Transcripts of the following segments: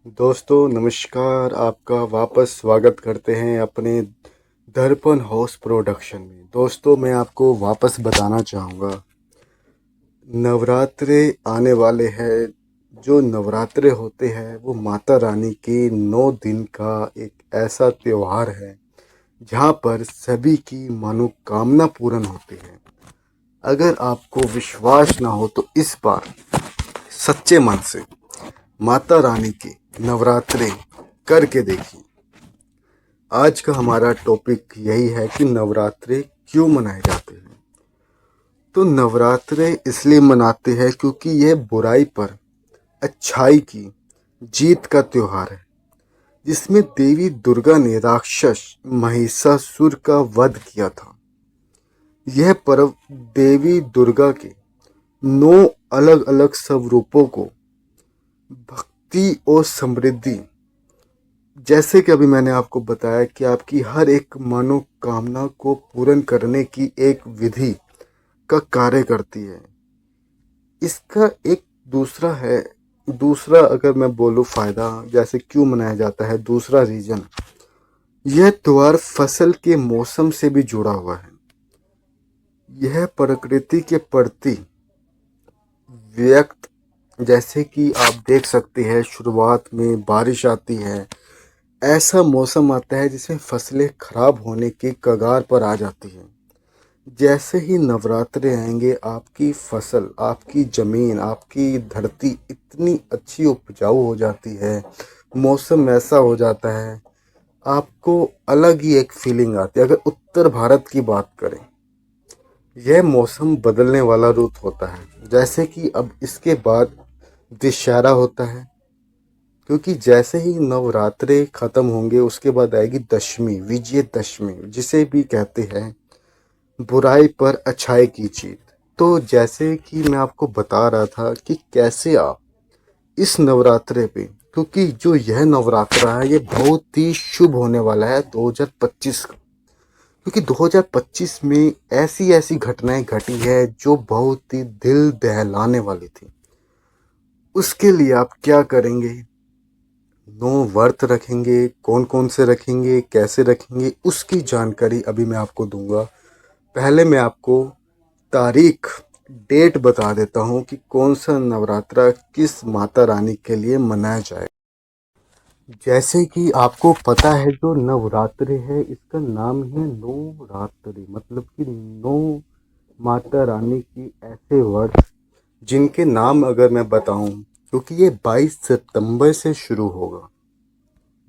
दोस्तों नमस्कार। आपका वापस स्वागत करते हैं अपने दर्पण हाउस प्रोडक्शन में। दोस्तों मैं आपको वापस बताना चाहूँगा, नवरात्रे आने वाले हैं। जो नवरात्रे होते हैं वो माता रानी के 9 दिन का एक ऐसा त्यौहार है जहाँ पर सभी की मनोकामना पूर्ण होती है। अगर आपको विश्वास ना हो तो इस बार सच्चे मन से माता रानी के नवरात्रे करके देखिए। आज का हमारा टॉपिक यही है कि नवरात्रे क्यों मनाए जाते हैं। तो नवरात्रे इसलिए मनाते हैं क्योंकि यह बुराई पर अच्छाई की जीत का त्योहार है, जिसमें देवी दुर्गा ने राक्षस महिषासुर का वध किया था। यह पर्व देवी दुर्गा के 9 अलग अलग स्वरूपों को भक्ति और समृद्धि, जैसे कि अभी मैंने आपको बताया कि आपकी हर एक मनोकामना को पूर्ण करने की एक विधि का कार्य करती है। इसका एक दूसरा अगर मैं बोलूँ फ़ायदा, जैसे क्यों मनाया जाता है, दूसरा रीज़न, यह त्योहार फसल के मौसम से भी जुड़ा हुआ है। यह प्रकृति के प्रति व्यक्त, जैसे कि आप देख सकते हैं शुरुआत में बारिश आती है, ऐसा मौसम आता है जिसमें फसलें खराब होने के कगार पर आ जाती हैं। जैसे ही नवरात्रे आएंगे आपकी फसल, आपकी ज़मीन, आपकी धरती इतनी अच्छी उपजाऊ हो जाती है, मौसम ऐसा हो जाता है, आपको अलग ही एक फीलिंग आती है। अगर उत्तर भारत की बात करें, यह मौसम बदलने वाला रुत होता है। जैसे कि अब इसके बाद दशहरा होता है, क्योंकि जैसे ही नवरात्रे ख़त्म होंगे उसके बाद आएगी दशमी, विजयदशमी, जिसे भी कहते हैं बुराई पर अच्छाई की जीत। तो जैसे कि मैं आपको बता रहा था कि कैसे आप इस नवरात्रे पे, क्योंकि जो यह नवरात्रा है ये बहुत ही शुभ होने वाला है 2025 का, क्योंकि 2025 में ऐसी ऐसी घटनाएं घटी है जो बहुत ही दिल दहलाने वाली थी। उसके लिए आप क्या करेंगे, 9 व्रत रखेंगे, कौन कौन से रखेंगे, कैसे रखेंगे, उसकी जानकारी अभी मैं आपको दूंगा। पहले मैं आपको तारीख, डेट बता देता हूँ कि कौन सा नवरात्रा किस माता रानी के लिए मनाया जाए। जैसे कि आपको पता है जो नवरात्रि है इसका नाम है नवरात्रि, मतलब कि 9 माता रानी की ऐसे व्रत जिनके नाम अगर मैं बताऊं, क्योंकि ये 22 सितंबर से शुरू होगा।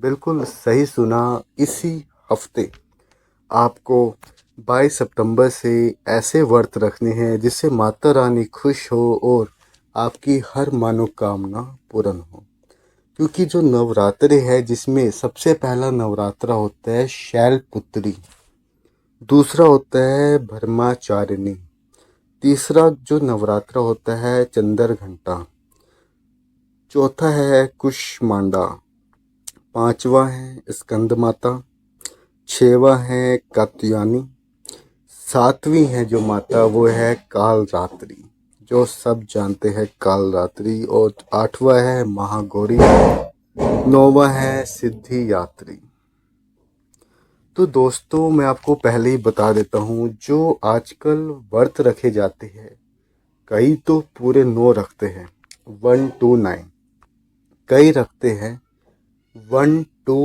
बिल्कुल सही सुना, इसी हफ्ते आपको 22 सितंबर से ऐसे व्रत रखने हैं जिससे माता रानी खुश हो और आपकी हर मनोकामना पूर्ण हो। क्योंकि जो नवरात्रे है जिसमें सबसे पहला नवरात्रा होता है शैलपुत्री, दूसरा होता है ब्रह्मचारिणी, तीसरा जो नवरात्रा होता है चंद्र घंटा, चौथा है कुष्मांडा, पांचवा है स्कंद माता, छठवां है कात्यायनी, सातवीं है जो माता वो है काल रात्रि, जो सब जानते हैं काल रात्रि, और आठवां है महागौरी, नौवां है सिद्धि यात्री। तो दोस्तों मैं आपको पहले ही बता देता हूँ, जो आजकल व्रत रखे जाते हैं, कई तो पूरे 9 रखते हैं, 1 to 9, कई रखते हैं 1 to,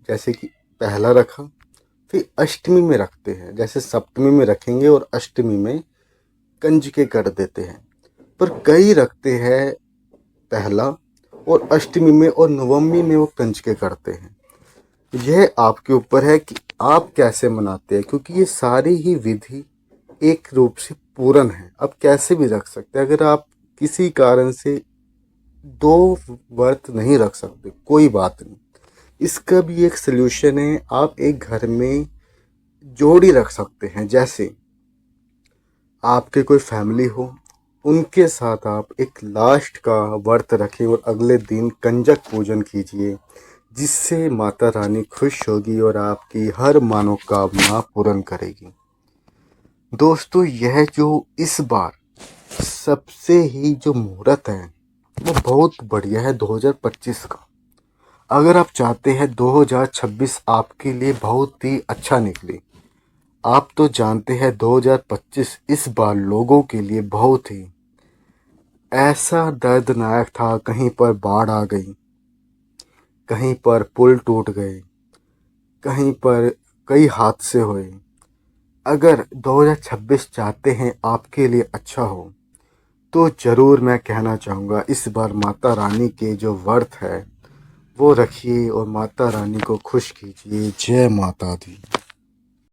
जैसे कि पहला रखा, फिर अष्टमी में रखते हैं, जैसे सप्तमी में रखेंगे और अष्टमी में कंजके कर देते हैं। पर कई रखते हैं पहला और अष्टमी में, और नवमी में वो कंजके करते हैं। यह आपके ऊपर है कि आप कैसे मनाते हैं, क्योंकि ये सारी ही विधि एक रूप से पूर्ण है। आप कैसे भी रख सकते हैं। अगर आप किसी कारण से 2 व्रत नहीं रख सकते, कोई बात नहीं, इसका भी एक सल्यूशन है। आप एक घर में जोड़ी रख सकते हैं। जैसे आपके कोई फैमिली हो, उनके साथ आप एक लास्ट का व्रत रखें और अगले दिन कंजक पूजन कीजिए, जिससे माता रानी खुश होगी और आपकी हर मनोकामना पूर्ण करेगी। दोस्तों यह जो इस बार सबसे ही जो मुहूर्त है वो बहुत बढ़िया है 2025 का। अगर आप चाहते हैं 2026 आपके लिए बहुत ही अच्छा निकले, आप तो जानते हैं 2025 इस बार लोगों के लिए बहुत ही ऐसा दर्दनाक था। कहीं पर बाढ़ आ गई, कहीं पर पुल टूट गए, कहीं पर कई हादसे हुए। अगर 2026 चाहते हैं आपके लिए अच्छा हो, तो ज़रूर मैं कहना चाहूँगा इस बार माता रानी के जो व्रत है वो रखिए और माता रानी को खुश कीजिए। जय माता दी।